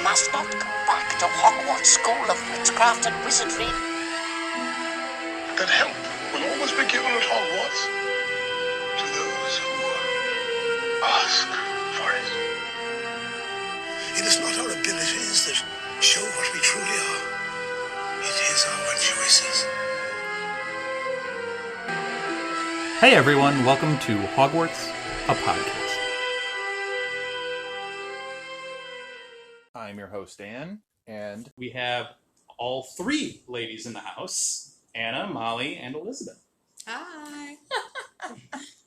must not go back to Hogwarts School of Witchcraft and Wizardry. That help will always be given at Hogwarts to those who ask for it. It is not our abilities that show what we truly are. It is our choices. Hey everyone, welcome to Hogwarts, a podcast. I'm your host, Dan, and we have all three ladies in the house, Anna, Molly, and Elizabeth. Hi.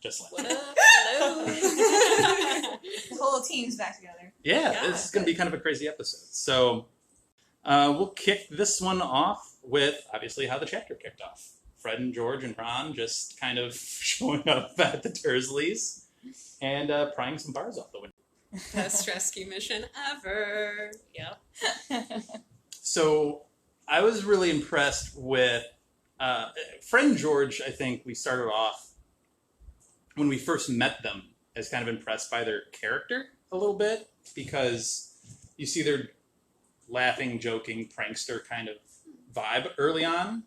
Just like What up? Hello. The whole team's back together. Yeah, this is going to be kind of a crazy episode. So we'll kick this one off with, obviously, how the chapter kicked off. Fred and George and Ron just kind of showing up at the Dursleys and prying some bars off the window. Best rescue mission ever. Yep. So I was really impressed with Fred and George. I think we started off when we first met them as kind of impressed by their character a little bit, because you see their laughing, joking, prankster kind of vibe early on,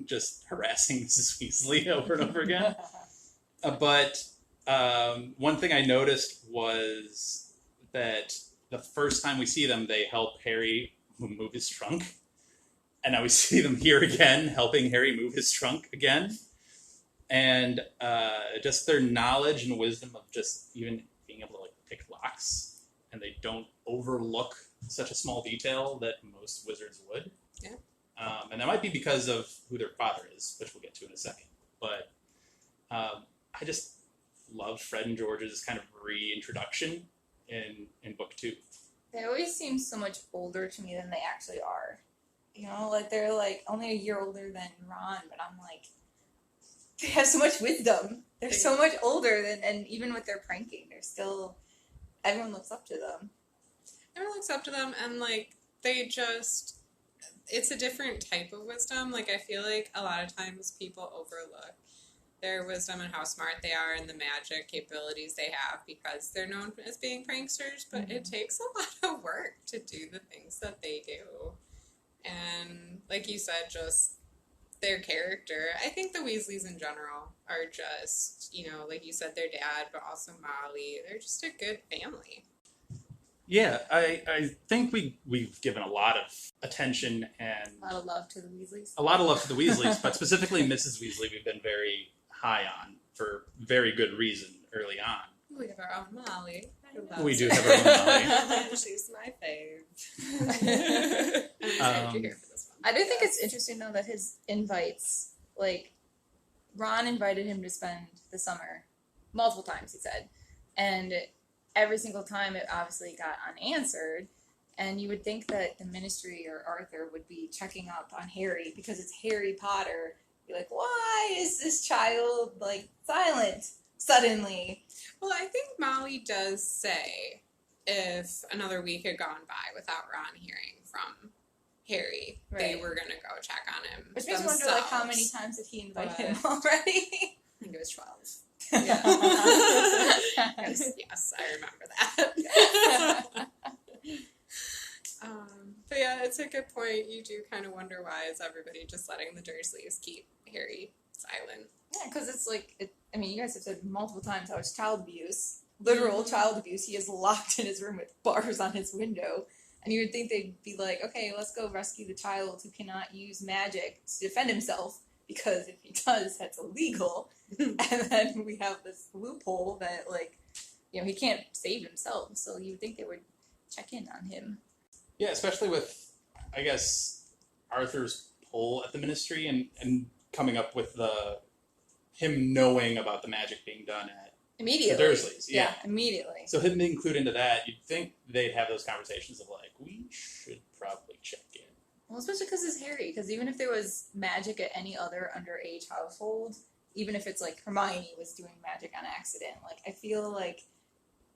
just harassing Mrs. Weasley over and over again. But one thing I noticed was that the first time we see them, they help Harry move his trunk. And now we see them here again, helping Harry move his trunk again. And just their knowledge and wisdom of just even being able to pick locks. And they don't overlook such a small detail that most wizards would. Yeah. And that might be because of who their father is, which we'll get to in a second. But I just love Fred and George's kind of reintroduction in book 2. They always seem so much older to me than they actually are. You know, they're only a year older than Ron, but I'm they have so much wisdom. They're so much older and even with their pranking, they're still, everyone looks up to them. Everyone looks up to them and they just, it's a different type of wisdom. I feel like a lot of times people overlook their wisdom and how smart they are and the magic capabilities they have because they're known as being pranksters, but it takes a lot of work to do the things that they do. And like you said, just their character. I think the Weasleys in general are just, like you said, their dad, but also Mollie. They're just a good family. Yeah, I think we've given a lot of attention and A lot of love to the Weasleys. But specifically Mrs. Weasley we've been very high on for very good reason early on. We have our own Mollie. We do have our own Mollie. She's my fave. I do think it's interesting, though, that his invites, Ron invited him to spend the summer multiple times, he said. And every single time it obviously got unanswered. And you would think that the Ministry or Arthur would be checking up on Harry because it's Harry Potter. Be like, why is this child, silent suddenly? Well, I think Mollie does say if another week had gone by without Ron hearing from Harry, they were going to go check on him. Which makes me wonder, how many times did he invite him already? I think it was 12. Yeah. yes, I remember that. But yeah, it's a good point. You do kind of wonder why is everybody just letting the Dursleys keep Harry silent. Yeah, because it's you guys have said multiple times how it's child abuse. Literal child abuse. He is locked in his room with bars on his window. And you would think they'd be like, okay, let's go rescue the child who cannot use magic to defend himself, because if he does, that's illegal. And then we have this loophole that, he can't save himself. So you would think they would check in on him. Yeah, especially with, I guess, Arthur's pull at the Ministry and coming up with him knowing about the magic being done at Immediately. the Dursleys. Yeah, immediately. So him being clued into that, you'd think they'd have those conversations of we should probably check in. Well, especially because it's Harry. Because even if there was magic at any other underage household, even if it's Hermione was doing magic on accident, I feel like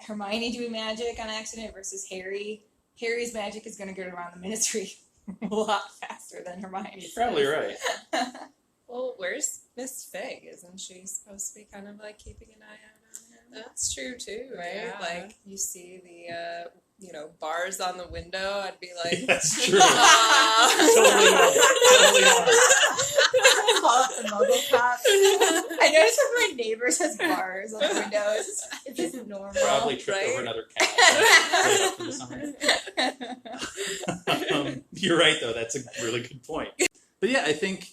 Hermione doing magic on accident versus Harry's magic is going to get around the Ministry a lot faster than Hermione's. Probably right. Well, where's Miss Fig? Isn't she supposed to be kind of keeping an eye out on him? That's true too, right? Yeah. Like you see the bars on the window, I'd be like, That's true. "Aw." Totally not. Call it the Muggle Cop. I noticed that my neighbors has bars on the windows. Is this normal? Probably tripped Right? over another cat. Right up for the summer. You're right, though. That's a really good point. But yeah, I think,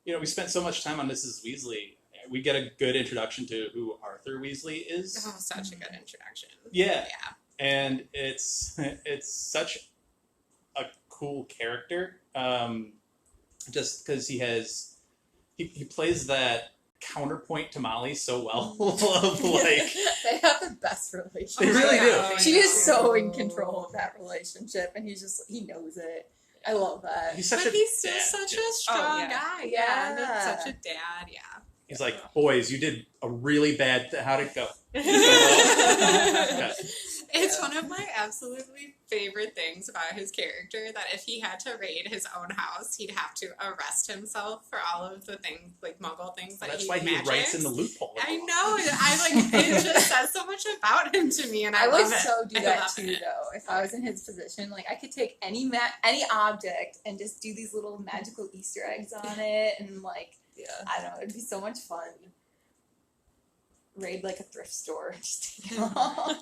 we spent so much time on Mrs. Weasley. We get a good introduction to who Arthur Weasley is. Oh, such a good introduction. Yeah. Yeah. And it's such a cool character. Just because he plays that counterpoint to Mollie so well. Of like, They have the best relationship. They really do. She is so in control of that relationship, and he knows it. I love that. he's such But a he's still dad, such too. a strong yeah. guy. Yeah. And it's such a dad. Yeah. He's like, boys, you did a really bad. How'd it go? It's one of my absolutely favorite things about his character that if he had to raid his own house, he'd have to arrest himself for all of the things, like Muggle things that That's he why he magics. writes in the loophole. I know. It just says so much about him to me, and I would love it. so do I that love too, it. though. If I was in his position, like I could take any object and just do these little magical Easter eggs on it, and like Yeah. I don't know, it'd be so much fun. Raid like a thrift store and just take it all.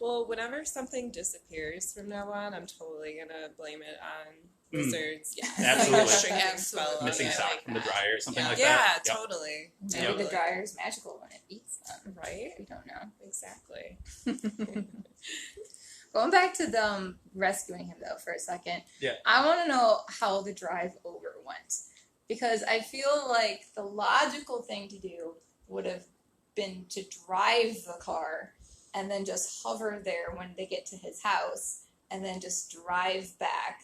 Well, whenever something disappears from now on, I'm totally gonna blame it on wizards. Yeah, Absolutely. String Absolutely. spell on Missing it. sock like from the that. dryer or something Yeah. like Yeah, that. Yep. totally. Maybe Totally. the dryer is magical when it eats them. Right? We don't know. Exactly. Going back to them rescuing him though for a second. Yeah. I want to know how the drive over went, because I feel like the logical thing to do would have been to drive the car and then just hover there when they get to his house and then just drive back.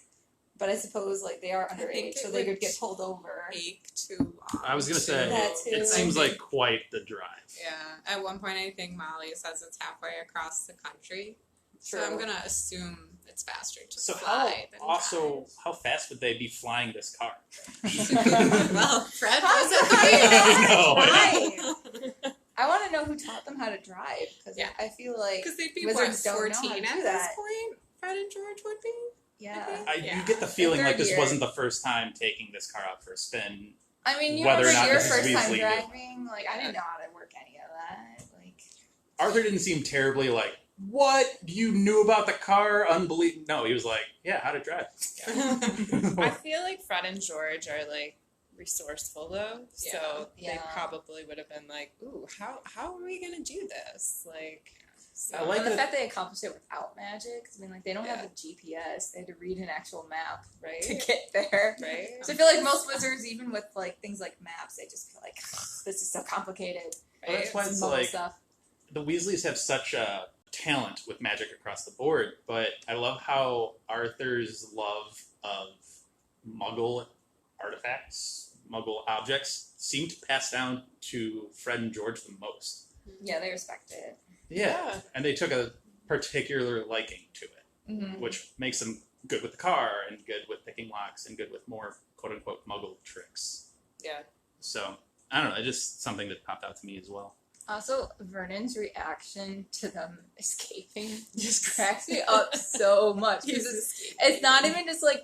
But I suppose like they are I think underage, it so they would could get pulled over. Take too long. I was gonna say That too. it seems like quite the drive. Yeah. At one point, I think Mollie says it's halfway across the country. So True. I'm gonna assume it's faster to So fly than how fast would they be flying this car? drive. Well, Fred How wasn't do you I know. Right. I want to know who taught them how to drive, because Yeah. I feel like Because they'd be Wizards what, don't know how to 14 do at this that. point. Fred and George would be. yeah. Yeah. You get the feeling like this third year. wasn't the first time taking this car out for a spin. I mean, you Whether or remember not your Mrs. first time Weasley knew. driving? Like, I didn't know how to work any of that. Like, Arthur didn't seem terribly like, what? You knew about the car? Unbelievable. No, he was like, yeah, how to drive. I feel like Fred and George are like resourceful though, so Yeah. they probably would have been like, "Ooh, how are we gonna do this?" Like, so, I like and the that- fact they accomplished it without magic. 'Cause, I mean, like, they don't Yeah. have a GPS. They had to read an actual map right, to get there. right, So I feel like most wizards, even with like things like maps, they just feel like this is so complicated. Well, that's why It's it's Muggle like stuff. the Weasleys have such a talent with magic across the board, but I love how Arthur's love of Muggle artifacts, Muggle objects, seem to pass down to Fred and George the most. Yeah, they respect it. Yeah, and they took a particular liking to it, Mm-hmm. which makes them good with the car and good with picking locks and good with more quote-unquote Muggle tricks. yeah. So, I don't know, just something that popped out to me as well. Also, Vernon's reaction to them escaping just cracks me up so much. He's Because escaping. it's not even just like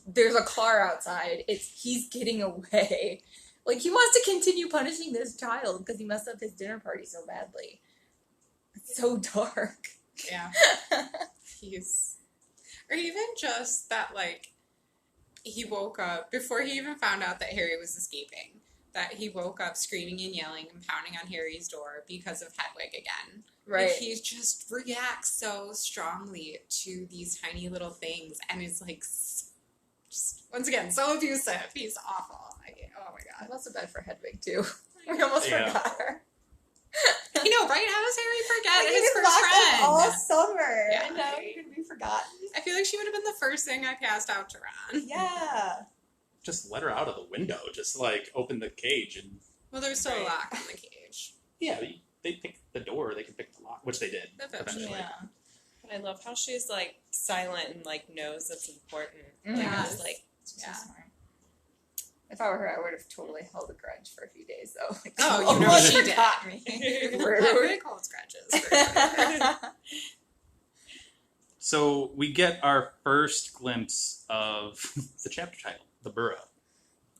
there's a car outside. It's he's getting away. Like, he wants to continue punishing this child because he messed up his dinner party so badly. It's so dark. Yeah. Or even just that, like, he woke up before he even found out that Harry was escaping. That he woke up screaming and yelling and pounding on Harry's door because of Hedwig again. Right. Like, he just reacts so strongly to these tiny little things, and is like, just once again, so abusive. He's awful. Oh my I god. felt so bad for Hedwig too. We almost Yeah. forgot her. I know, right? How does Harry forget Like, his he's first locked up friend? all summer, Yeah. and now you're gonna be forgotten. I feel like she would have been the first thing I passed out to Ron. Yeah. Just let her out of the window. Just like open the cage and Well, there's still a Right. lock on the cage. yeah, they pick the door. They can pick the lock, which they did Eventually. eventually. Yeah. I love how she's like silent and like knows it's important. Mhm. Like, Yes. it's like It's Yeah. so smart. If I were her, I would have totally held a grudge for a few days, though. Like, Oh, you know she did. Got me. Very cold scratches. So we get our first glimpse of the chapter title, The Burrow.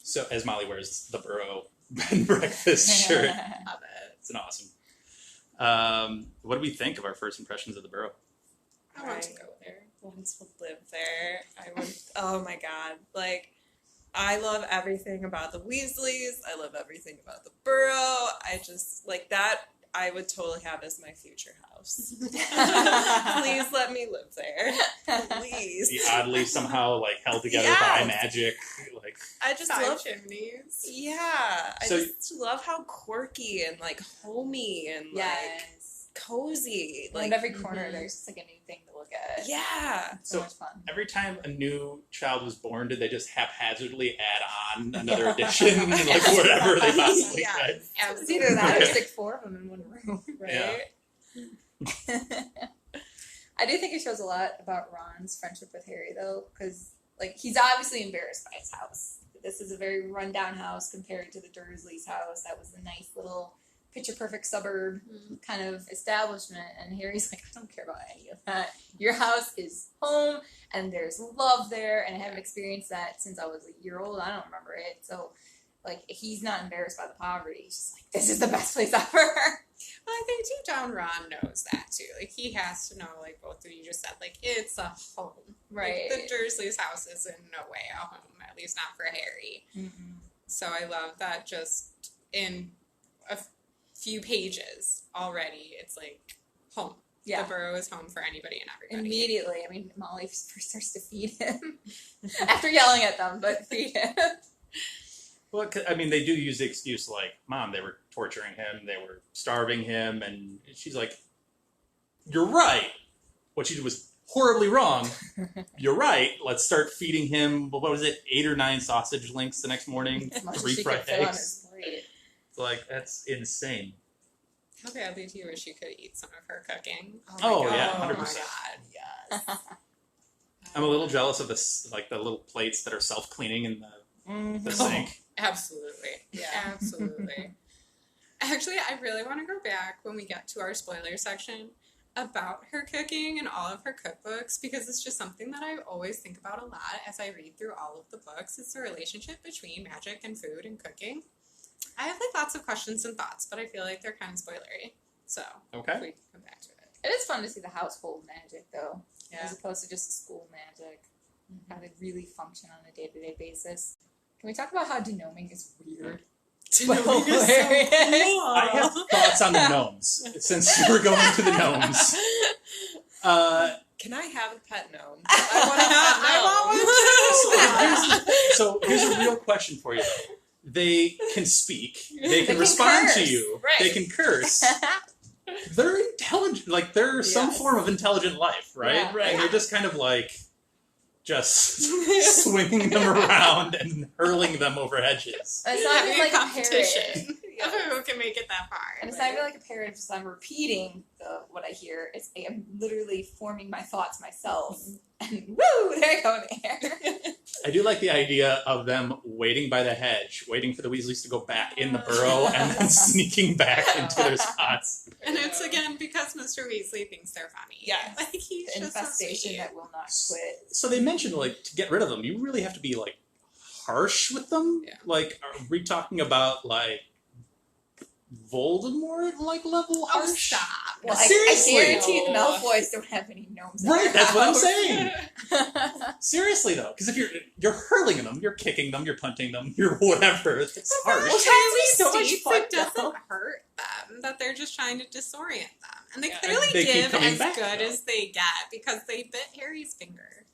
So as Molly wears the Burrow bed and breakfast shirt. Love it. It's an awesome. What do we think of our first impressions of the Burrow? I want to go there. Want to live there. I would. Oh my god! Like, I love everything about the Weasleys. I love everything about the Burrow. I just like that. I would totally have as my future house. Please let me live there. Please. The oddly somehow like held together Yes. by magic. Like I just 5 love. chimneys. Yeah, I So- just love how quirky and like homey and like Yes. cozy. Like, Like, every corner, there's just like a new thing to look at. yeah. So So- much fun. every time a new child was born, did they just haphazardly add on another addition, like whatever they possibly Yes. could? It's either that or Okay. stick 4 of them in one room. Right. I do think it shows a lot about Ron's friendship with Harry, though, because like he's obviously embarrassed by his house. This is a very rundown house compared to the Dursleys' house. That was a nice little picture-perfect suburb kind of establishment, and Harry's like, I don't care about any of that. Your house is home, and there's love there, and I haven't experienced that since I was a year old. I don't remember it, so like he's not embarrassed by the poverty. He's just like, this is the best place ever. Well, I think deep down Ron knows that too. Like he has to know, like both of you just said, like it's a home. Right. Like, the Dursleys' house is in no way a home, at least not for Harry. So I love that just in a few pages already, it's like home. Yeah. The Burrow is home for anybody and everybody. Immediately. I mean, Mollie first starts to feed him after yelling at them, but feed him. Well, I mean, they do use the excuse like, Mom, they were torturing him, they were starving him, and she's like, you're right. What she did was horribly wrong. You're right. Let's start feeding him, what was it, 8 or 9 sausage links the next morning, As much as 3 she fried could fit on eggs. his plate. Like, that's insane. How badly do you wish you could eat some of her cooking? Oh, God. yeah, Oh my 100%. god. Yes. I'm a little jealous of this, like the little plates that are self-cleaning in the sink. Absolutely. Yeah. Absolutely. Actually, I really want to go back when we get to our spoiler section about her cooking and all of her cookbooks because it's just something that I always think about a lot as I read through all of the books. It's the relationship between magic and food and cooking. I have like lots of questions and thoughts, but I feel like they're kind of spoilery. So Okay. if we come back to it. It is fun to see the household magic, though, Yeah. as opposed to just the school magic. How they really function on a day-to-day basis. Can we talk about how denoming is weird? But hilarious. I have thoughts on the gnomes, since we're going to the gnomes. Can I have a pet gnome? I want a pet gnome. So here's a real question for you, though. They can speak. They can can respond to curse. you. Right. They can curse. They're intelligent. Like, they're some Yes. form of intelligent life, right? Yeah, right. And you're just kind of like, just swinging them around and hurling them over hedges. It's not Having even a like a competition parrot. of who can make it that far. And it's not even like a parrot, it's just I'm repeating what I hear. I'm literally forming my thoughts myself. And woo, there I go there. I do like the idea of them waiting by the hedge, waiting for the Weasleys to go back in the burrow, and then sneaking back into their spots. And it's again because Mr. Weasley thinks they're funny. Yes. Like he's The just so infestation sweet. that will not quit. So they mentioned, like, to get rid of them, you really have to be, like, harsh with them? Yeah. Like, are we talking about, like, Voldemort-like level Oh, harsh? stop. Well, Seriously. I guarantee the Malfoys don't have any gnomes. in Right, their that's what I'm house. saying. Seriously, though, because if you're hurling them, you're kicking them, you're punting them, you're whatever, it's Well, harsh. Charlie so much States fun, it doesn't though. hurt them, that they're just trying to disorient them. And they Yeah. clearly They keep give coming as back, good though. as they get because they bit Harry's finger.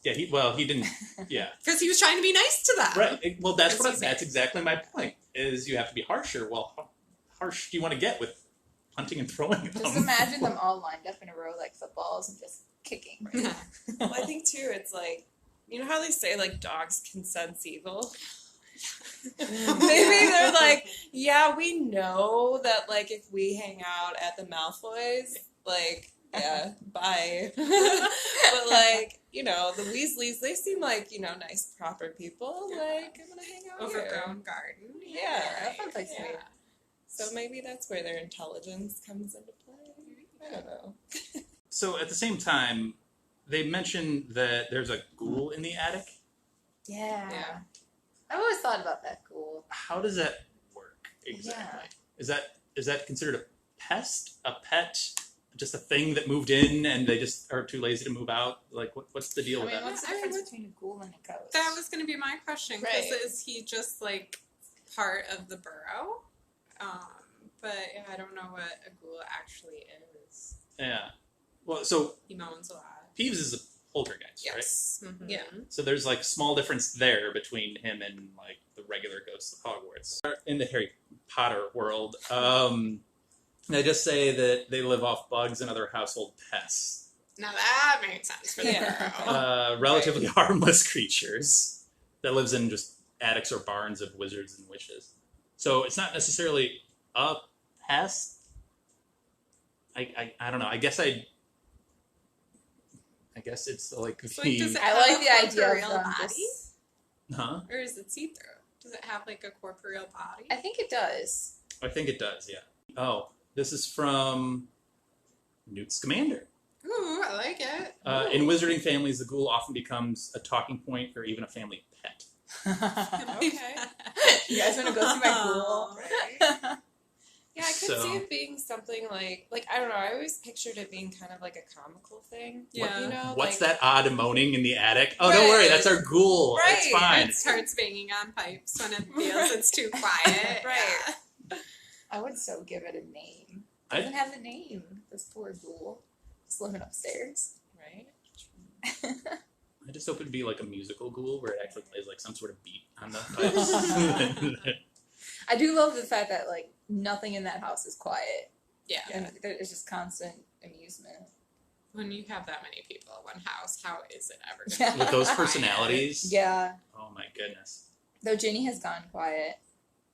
Yeah, he didn't, yeah. Because he was trying to be nice to them. Right, well, that's That's that's exactly my point, is you have to be harsher. Well, how harsh do you want to get with punting and throwing them? Just imagine them all lined up in a row like footballs and just kicking. Well, I think too, it's like, you know how they say like dogs can sense evil? Maybe they're like, yeah, we know that like if we hang out at the Malfoys, like Yeah, bye. But like, you know, the Weasleys, they seem like, you know, nice, proper people. Like, I'm gonna hang out here. Overgrown garden. Yeah, fun place to be. So maybe that's where their intelligence comes into play. I don't know. So at the same time, they mentioned that there's a ghoul in the attic. Yeah. Yeah. I've always thought about that ghoul. How does that work exactly? Yeah. Is that considered a pest, a pet, just a thing that moved in and they just are too lazy to move out? Like, what's the deal with that? What's the difference between a ghoul and a ghost? That was going to be my question. Because Right. is he just like part of the Burrow? But yeah, I don't know what a ghoul actually is. Yeah. Well, so He moans a lot. Peeves is a poltergeist, right? Yes. Mm-hmm. Yeah. So there's like small difference there between him and like the regular ghosts of Hogwarts. In the Harry Potter world, they just say that they live off bugs and other household pests. Now that makes sense for the Yeah. Burrow. Relatively harmless creatures that lives in just attics or barns of wizards and witches. So it's not necessarily a pest. I don't know. I guess it's like So, like, does it I have like a the idea of corporeal them body? just- Huh? Or is it see-through? Does it have like a corporeal body? I think it does. I think it does. Yeah. Oh, this is from Newt Scamander. Ooh, I like it. In wizarding families, the ghoul often becomes a talking point or even a family pet. Okay. You guys want to go see my ghoul? Yeah, I could So- see it being something like I don't know. I always pictured it being kind of like a comical thing. Yeah. You know, What's like, that odd moaning in the attic? Oh, don't worry, Right. that's our ghoul. It's Right. fine. It starts banging on pipes when it feels it's too quiet. Right. Yeah. I would so give it a name. I- Doesn't have a name. This poor ghoul. Just living upstairs. Right. I just hope it'd be like a musical ghoul where it actually plays like some sort of beat on the pipes. I do love the fact that like nothing in that house is quiet, Yeah. and there's just constant amusement. When you have that many people in one house, how is it ever Yeah. going to With those personalities. Yeah, Oh my goodness. though Ginny has gone quiet,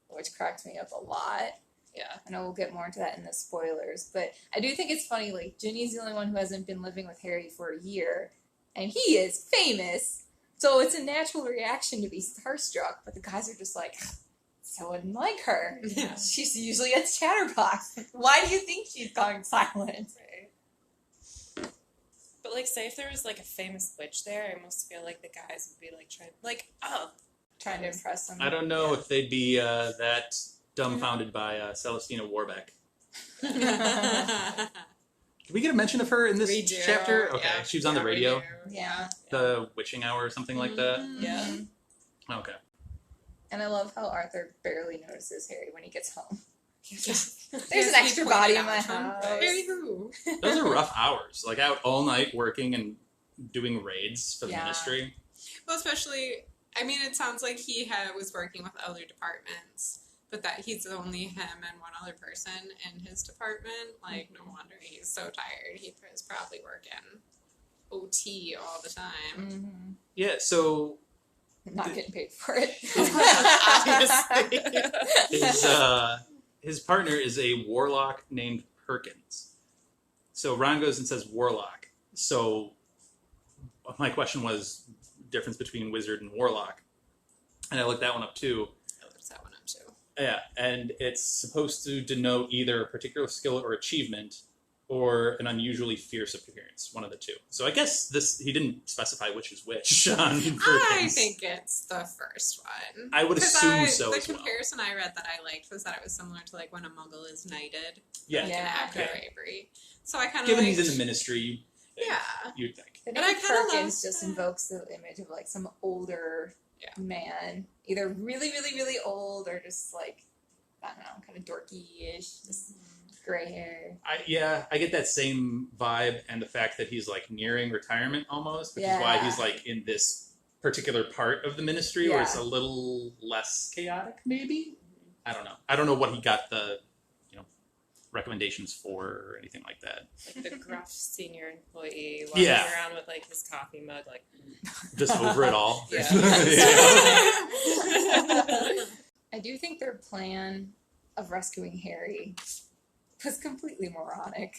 which cracks me up a lot. Yeah. I know we'll get more into that in the spoilers, but I do think it's funny. Like Ginny's the only one who hasn't been living with Harry for a year, and he is famous, so it's a natural reaction to be starstruck. But the guys are just like, I wouldn't like her. Yeah. She's usually a chatterbox. Why do you think she's gone silent? Right. But like, say if there was like a famous witch there, I almost feel like the guys would be like trying, like, oh, Trying to impress them. I don't know if they'd be that dumbfounded by Celestina Warbeck. Did we get a mention of her in this We do, chapter? Okay, yeah. she was on the Yeah, we radio. do. Yeah. The witching hour or something like that. Yeah. Mhm. Okay. And I love how Arthur barely notices Harry when he gets home. There's There's an extra body in my house. Harry who? Those are rough hours. Like out all night working and doing raids for the Yeah. ministry. Well, especially, I mean, it sounds like he was working with other departments, but that he's only him and one other person in his department. Like, no wonder he's so tired. He was probably working OT all the time. Mm-hmm. Yeah, so Not getting paid for it. Obviously. his partner is a warlock named Perkins. So Ron goes and says warlock. So my question was difference between wizard and warlock. And I looked that one up too. I looked that one up too. Yeah, and it's supposed to denote either a particular skill or achievement or an unusually fierce appearance, one of the two. So I guess he didn't specify which is which on Perkins. I think it's the first one. I would 'Cause assume so The as well. comparison I read that I liked was that it was similar to like when a Muggle is knighted, Yeah, like Yeah. an act of Yeah. bravery. So I kind of given liked, he's in the ministry, Yeah. you'd think. The And name I kinda Perkins love just that. invokes the image of like some older Yeah. man, either really, really, really old or just like, I don't know, kind of dorky-ish, just gray hair. I get that same vibe, and the fact that he's like nearing retirement almost, which is why Yeah. he's like in this particular part of the ministry where it's Yeah. a little less chaotic, maybe. I don't know what he got the recommendations for or anything like that. Like the gruff senior employee walking Yeah. around with like his coffee mug, like, Just over it all. Yeah. I do think their plan of rescuing Harry was completely moronic.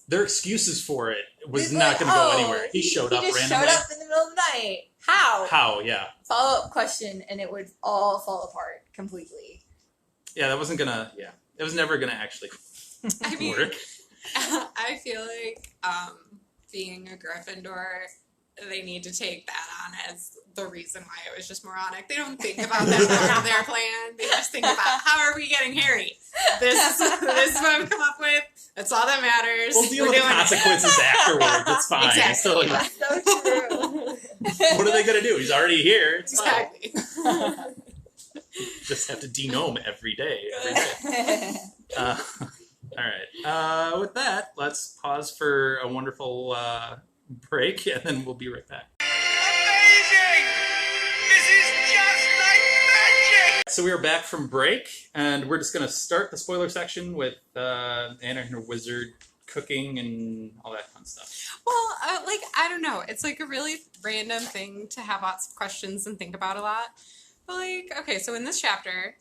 their excuses for it was He's not like, going to go "Oh, anywhere. He showed up just randomly. showed up in the middle of the night. How? How? Yeah. Follow-up question, and it would all fall apart completely. Yeah, that wasn't going to, yeah. It was never going to actually I mean, work. I feel like being a Gryffindor, they need to take that on as the reason why it was just moronic. They don't think about that part of their plan. They just think about, how are we getting Harry? This is what we've come up with. That's all that matters. We'll deal We're with the doing it. consequences afterwards. It's fine. Exactly. So, like, That's so true. what are they going to do? He's already here. It's fine. Exactly. Just have to denome every day. All right. With that, let's pause for a wonderful break, and then we'll be right back. Amazing! This is just like magic! So we are back from break, and we're just going to start the spoiler section with Anna and her wizard cooking and all that fun stuff. Well, I don't know. It's like a really random thing to have lots of questions and think about a lot. But like, okay, so in this chapter,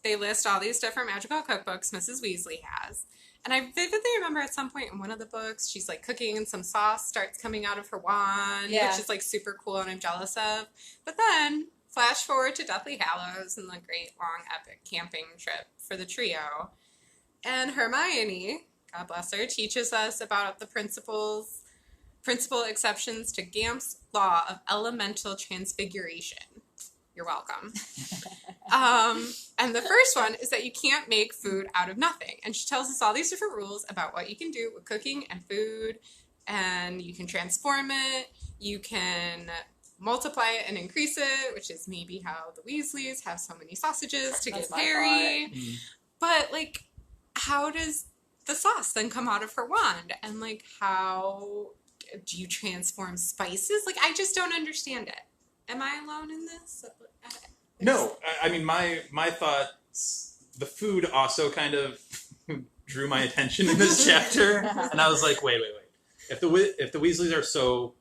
they list all these different magical cookbooks Mrs. Weasley has. And I vividly remember at some point in one of the books, she's like cooking and some sauce starts coming out of her wand, Yeah. which is like super cool and I'm jealous of. But then flash forward to Deathly Hallows and the great long epic camping trip for the trio. And Hermione, God bless her, teaches us about the principal exceptions to Gamp's law of elemental transfiguration. You're welcome. And the first one is that you can't make food out of nothing. And she tells us all these different rules about what you can do with cooking and food. And you can transform it. You can multiply it and increase it, which is maybe how the Weasleys have so many sausages to That's give my Harry. Mm. But, like, how does the sauce then come out of her wand? And, like, how do you transform spices? Like, I just don't understand it. Am I alone in this? No, I mean, my thoughts, the food also kind of drew my attention in this chapter. And I was like, wait. If the Weasleys are so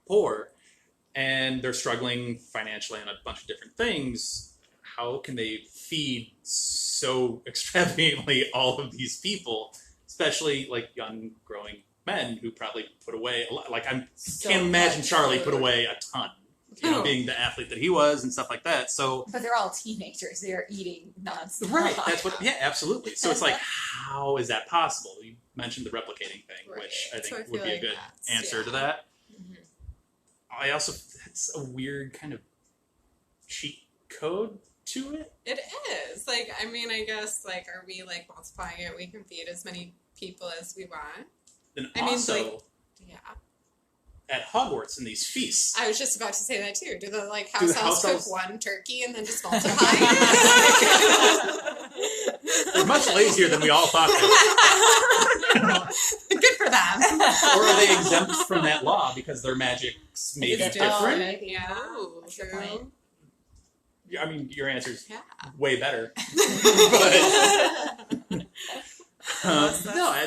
poor and they're struggling financially on a bunch of different things, how can they feed so extravagantly all of these people, especially like young growing men who probably put away a lot? Like, I can't imagine Charlie put away a ton. You know, being the athlete that he was and stuff like that. So, But they're all teenagers. They are eating nonstop. right, that's what. Yeah, absolutely. So it's like, how is that possible? You mentioned the replicating thing, Right. which I think So I would feel be a like good that's- answer to yeah. that. Mhm. I also, it's a weird kind of cheat code to it. It is. Like, I mean, I guess, like, are we, like, multiplying it? We can feed as many people as we want. And I mean, also, like- Yeah. at Hogwarts in these feasts, I was just about to say that, too. Do the, like, Do house the elves house cook elves- one turkey and then just multiply it? they're much lazier than we all thought they were. Good for them. Or are they exempt from that law because their magic's maybe It's different? maybe. Yeah. That's a good True. point. I mean, your answer's Yeah. way better. But no,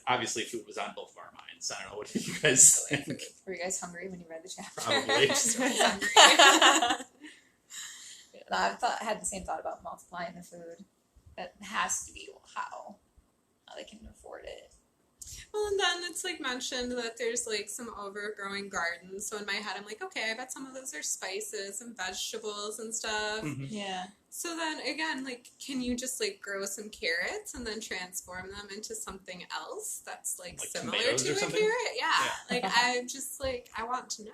obviously food was on both of our minds. I don't know what you guys think. Were you guys hungry when you read the chapter? Probably. Just really hungry. I had the same thought about multiplying the food. That has to be how they can afford it. Well, and then it's like mentioned that there's like some overgrowing gardens. So in my head, I'm like, okay, I bet some of those are spices and vegetables and stuff. Mhm. Yeah. So then again, like, can you just like grow some carrots and then transform them into something else that's like similar tomatoes to or a something? carrot? Yeah. Like, I'm just like, I want to know.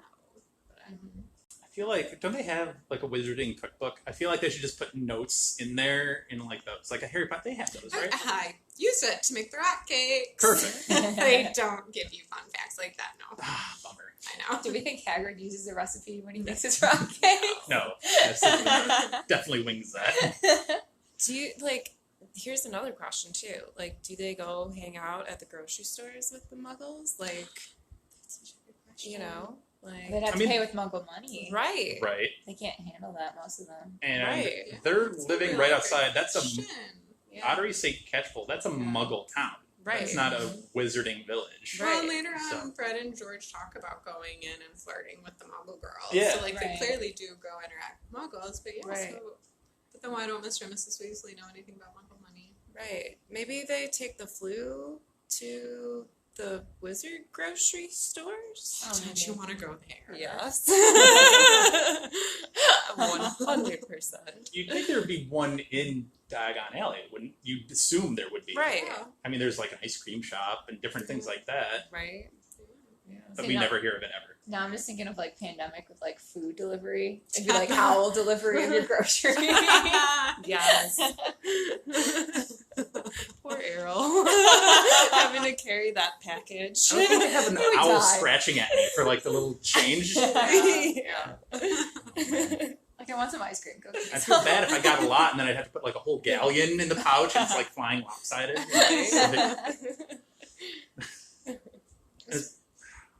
I feel like, don't they have like a wizarding cookbook? I feel like they should just put notes in there in like those, like a Harry Potter. They have those, right? I used it to make the rock cakes. Perfect. They don't give you fun facts like that, no. Ah, bummer. I know. Do we think Hagrid uses the recipe when he makes his rock cake? No, that's definitely wings that. Do you, like, here's another question, too. Like, do they go hang out at the grocery stores with the muggles? Like, That's such a good question. you know? Like, They'd have I to mean- pay with Muggle money. right. Right. They can't handle that, most of them. And Right. they're That's a living really right good outside. That's a question. Yeah. Ottery St. Catchpole. That's a muggle town. Right. It's not a wizarding village. Right. Well, and later on, So- Fred and George talk about going in and flirting with the Muggle girls. Yeah. So, like, Right. they clearly do go interact with Muggles, but yeah, Right. so... But then why don't Mr. and Mrs. Weasley know anything about Muggle money? Right. Maybe they take the flu to the wizard grocery stores? Oh, Don't you want to go there? Yes. 100%. You'd think there would be one in Diagon Alley, wouldn't you? Assume there would be. Right. Yeah. I mean, there's like an ice cream shop and different things like that, Right. but See, we now- never hear of it ever. Now I'm just thinking of like pandemic with like food delivery. It'd be like owl delivery of your grocery. Yes. Poor Errol. Having to carry that package. I would think they have an He would owl die. scratching at me for like the little change. Yeah. Like I want some ice cream. Go get I me feel some. bad if I got a lot and then I'd have to put like a whole galleon in the pouch and it's like flying lopsided.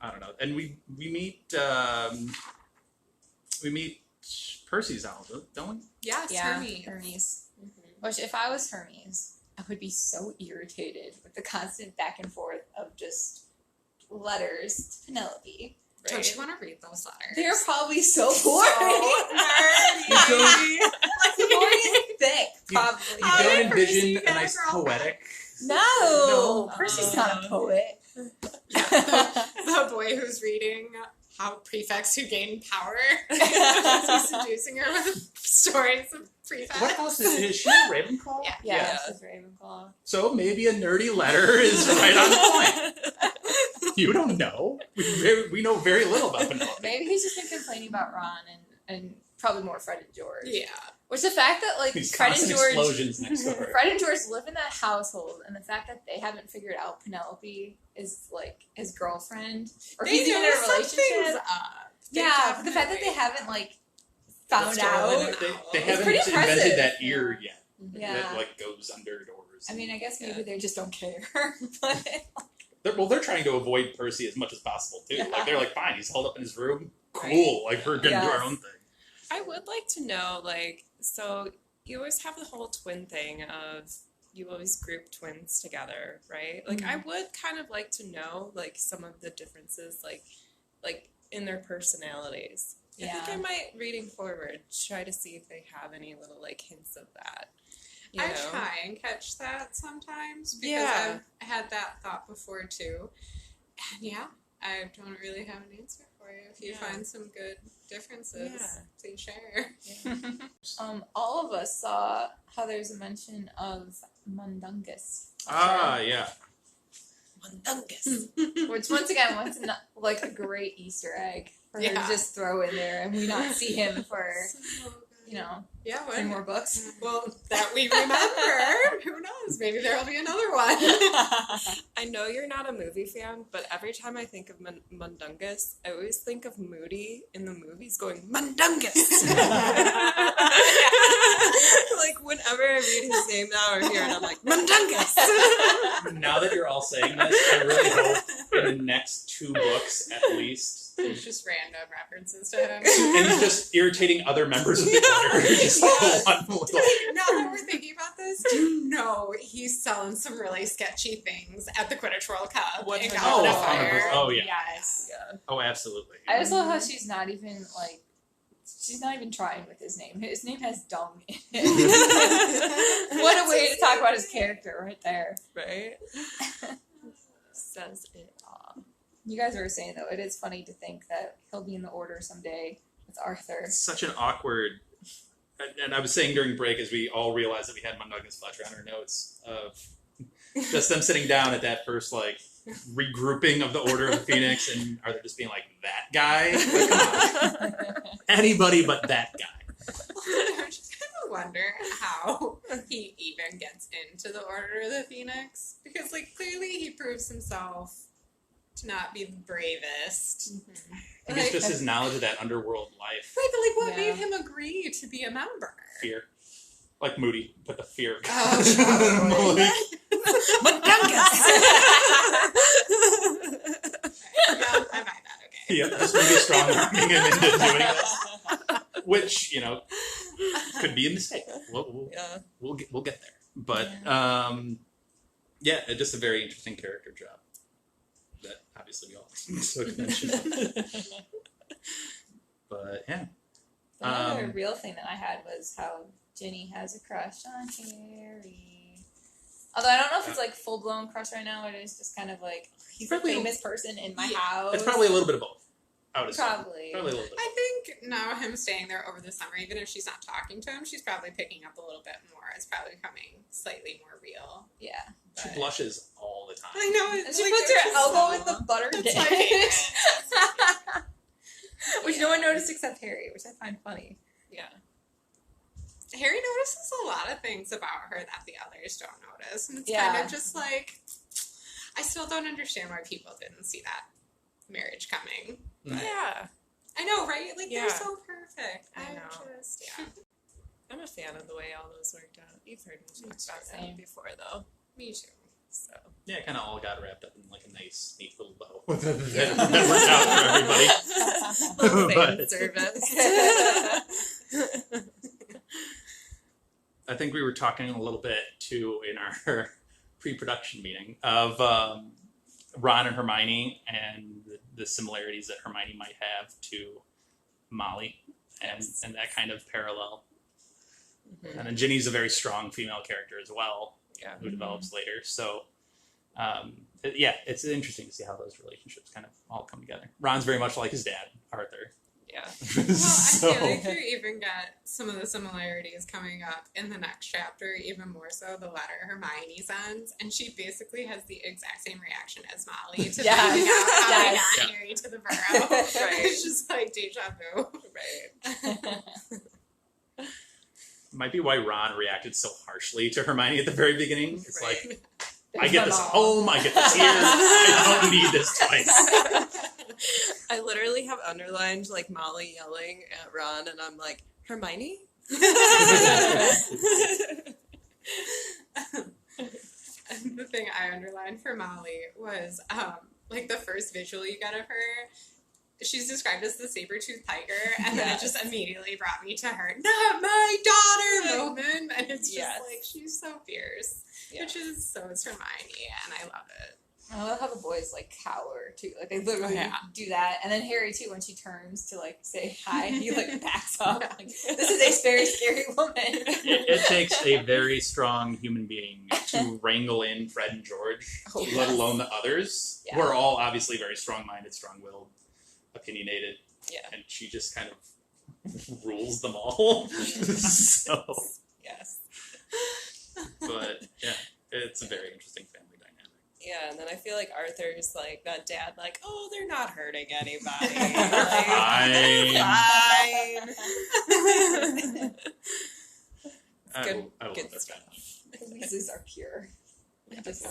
I don't know. And we meet Percy's owl, don't we? Yes, Yeah, Hermes. Hermes. Which, if I was Hermes, I would be so irritated with the constant back and forth of just letters to Penelope. Don't you want to read those letters? They're probably so boring. Like boring and thick, probably. You How don't did Percy envision a get a nice girl poetic. No, Percy's not a poet. The boy who's reading how prefects who gain power is seducing her with stories of prefects. What else is she? A Ravenclaw? Yeah. Yeah, she's Ravenclaw. So maybe a nerdy letter is right on point. You don't know. We know very little about Penelope. Maybe he's just been complaining about Ron and probably more Fred and George. Yeah. Which the fact that like These Fred and constant George, explosions next door. Fred and George live in that household, and the fact that they haven't figured out Penelope is like his girlfriend, or if he's even in a something's relationship. up. They Yeah, but the fact that they definitely- haven't like found Stolen out. an They owl. haven't pretty invented impressive. that ear yet. Yeah. That like goes under doors. I mean, I guess maybe Yeah. they just don't care. But They're trying to avoid Percy as much as possible too. Yeah. Like they're like, fine, he's held up in his room. Cool. Like we're gonna do our Yes. own thing. I would like to know, like, so you always have the whole twin thing of you always group twins together, right? Like, I would kind of like to know, like, some of the differences, like in their personalities. I think I Yeah. might, reading forward, try to see if they have any little, like, hints of that. You I know? try and catch that sometimes because Yeah. I've had that thought before too. And yeah, I don't really have an answer for you. If you Yeah. find some good differences, Yeah. please share. all of us saw how there's a mention of Mundungus. Yeah. Mundungus. Which once again was like a great Easter egg for her Yeah. to just throw in there, and we not see him for So good. Yeah, 10 more books. Well, that we remember. Who knows? Maybe there'll be another one. I know you're not a movie fan, but every time I think of Mundungus, I always think of Moody in the movies going, Mundungus! Like, whenever I read his name now or hear it, I'm like, Mundungus! Now that you're all saying this, I really hope in the next 2 books at least. It's just random references to him. And he's just irritating other members of the order. Just like one little. Now that we're thinking about this, do you know he's selling some really sketchy things at the Quidditch World Cup in 100%. Goblet of Oh, Fire? 100%. Oh, yeah. Yes. Yeah. Oh, absolutely. I just love how she's not even like, she's not even trying with his name. His name has dung in it. What a way to talk about his character right there. Right? Says it all. You guys were saying though, it is funny to think that he'll be in the order someday with Arthur. It's such an awkward. And I was saying during break, as we all realized that we had Mundungus Fletcher on our notes, of just them sitting down at that first like regrouping of the Order of the Phoenix, and are they just being like, that guy? Like, come on. Anybody but that guy. I just kind of wonder how he even gets into the Order of the Phoenix. Because, like, clearly he proves himself to not be the bravest. I think it's just his knowledge of that underworld life. Right, but, like, what Yeah. made him agree to be a member? Fear. Like Moody, put the fear. Oh, Like, Yeah, I buy that, okay. yeah, just Moody strong-arming him into doing this. Which, could be a mistake. Yeah. We'll get there. But, just a very interesting character job. That obviously we all took mention of. But, yeah. Another real thing that I had was how Ginny has a crush on Harry. Although I don't know if it's like full blown crush right now. It is just kind of like he's a Probably- famous person in my Yeah. house. It's probably a little bit of both. I would assume. Probably. Probably a little bit. I think now him staying there over the summer, even if she's not talking to him, she's probably picking up a little bit more. It's probably becoming slightly more real. Yeah. She But- blush all the time. I know. And It's she like puts they're her just elbow so- in the butter That's dish. my favorite. Which no one noticed except Harry, which I find funny. Yeah. Harry notices a lot of things about her that the others don't notice. And it's Yeah. kind of just like, I still don't understand why people didn't see that marriage coming. Mm. Yeah. I know, right? Like, Yeah. they're so perfect. I know. Yeah. I'm a fan of the way all those worked out. You've heard me talk about Same. that before, though. Me too. So. Yeah, it kind of all got wrapped up in like a nice, neat little bow. that worked out for everybody. Little fan But- service. I think we were talking a little bit too in our pre-production meeting of Ron and Hermione and the similarities that Hermione might have to Mollie and that kind of parallel. Mhm. And then Ginny's a very strong female character as well, Yeah. who develops later. So, it's interesting to see how those relationships kind of all come together. Ron's very much like his dad, Arthur. Yeah. Well, I So- feel like you even get some of the similarities coming up in the next chapter, even more so the letter Hermione sends, and she basically has the exact same reaction as Mollie to Yes. finding out how they Yes. got married to the Burrow. Right. It's just like deja vu. Right. Might be why Ron reacted so harshly to Hermione at the very beginning. It's Right. like, I get this at home, I get this here, I don't need this twice. I literally have underlined like Molly yelling at Ron, and I'm like, Hermione? And the thing I underlined for Mollie was like the first visual you get of her. She's described as the saber-toothed tiger, and then it Yes. just immediately brought me to her, not my daughter moment. And it's just Yes. like, she's so fierce. Yeah. Which is, so is Hermione, and I love it. I love how the boys like cower too. Like they literally Yeah. do that, and then Harry too. When she turns to like say hi, he like backs up. Like, this is a very scary woman. It takes a very strong human being to wrangle in Fred and George, Oh, let yes. alone the others, Yeah. who are all obviously very strong-minded, strong-willed, opinionated, Yeah. and she just kind of rules them all. So, Yes. but yeah, it's a very interesting family dynamic. Yeah, and then I feel like Arthur's like that dad, like, oh, they're not hurting anybody. Fine. Fine. I Good- love good that stuff. guy. The Weasleys are pure. Just I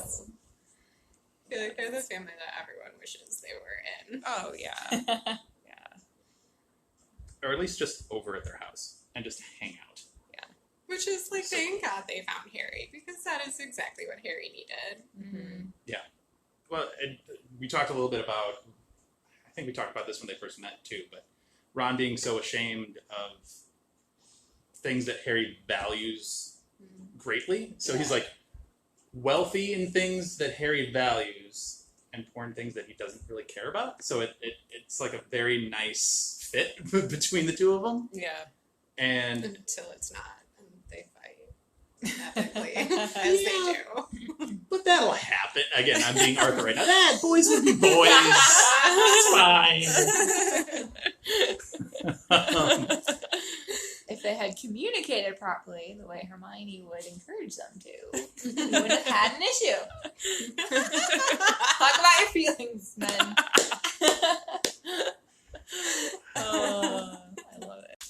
feel like they're the family that everyone wishes they were in. Oh, yeah. Yeah. Or at least just over at their house and just hang out. Which is like, thank God they found Harry, because that is exactly what Harry needed. Mhm. Well, we talked a little bit about, I think we talked about this when they first met too, but Ron being so ashamed of things that Harry values greatly. So he's like wealthy in things that Harry values and poor in things that he doesn't really care about. So it's like a very nice fit between the two of them. Yeah. And Until it's not, and they fight epically, as they do. but that'll happen. Again, I'm being Arthur right now. That boys would be boys. It's fine. If they had communicated properly, the way Hermione would encourage them to, we wouldn't have had an issue. Talk about your feelings, men. I love it.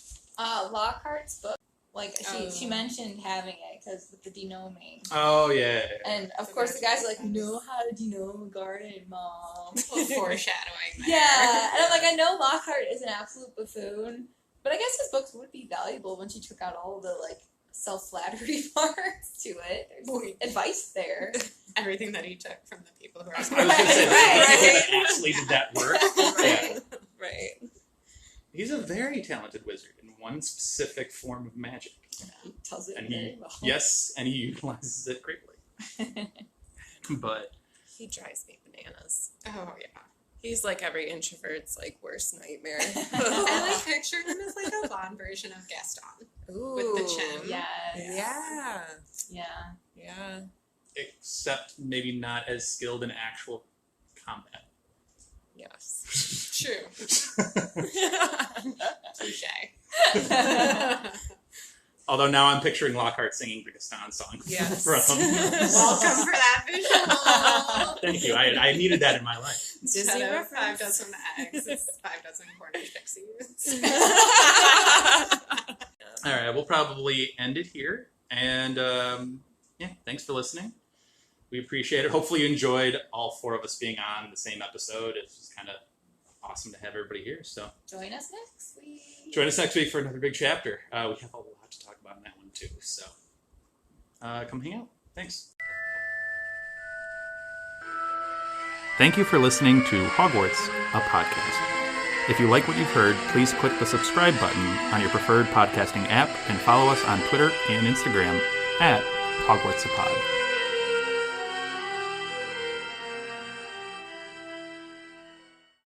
Lockhart's book, like Oh. she mentioned having it because with the denoming. Oh yeah. And of course, the guys are like, "Know how to denome a garden, Mom." Foreshadowing there. Yeah, and I'm like, I know Lockhart is an absolute buffoon, but I guess his books would be valuable when she took out all the like self-flattery parts to it. There's advice there. Everything that he took from the people who are I was going to say Right, the people right. that actually did that work. Yeah. Right. He's a very talented wizard in one specific form of magic. He tells it And very he, well. yes, and he utilizes it greatly. But He drives me bananas. Oh, yeah. He's like every introvert's like worst nightmare. I like picture him as like a blonde version of Gaston. Ooh. With the chin. Yes. Yeah. Yeah. Yeah. except maybe not as skilled in actual combat. Yes. True. Touche. Although now I'm picturing Lockhart singing the Gaston song. Yes. From... Welcome for that visual. Thank you. I needed that in my life. Disney Instead of 5 dozen eggs, it's 5 dozen Cornish pixies. All right, we'll probably end it here. And yeah, thanks for listening. We appreciate it. Hopefully you enjoyed all 4 of us being on the same episode. It's just kind of awesome to have everybody here. So Join us next week. join us next week for another big chapter. We have a lot to talk about in that one too. So come hang out. Thanks. Thank you for listening to Hogwarts, a podcast. If you like what you've heard, please click the subscribe button on your preferred podcasting app and follow us on Twitter and Instagram at Hogwarts a Pod.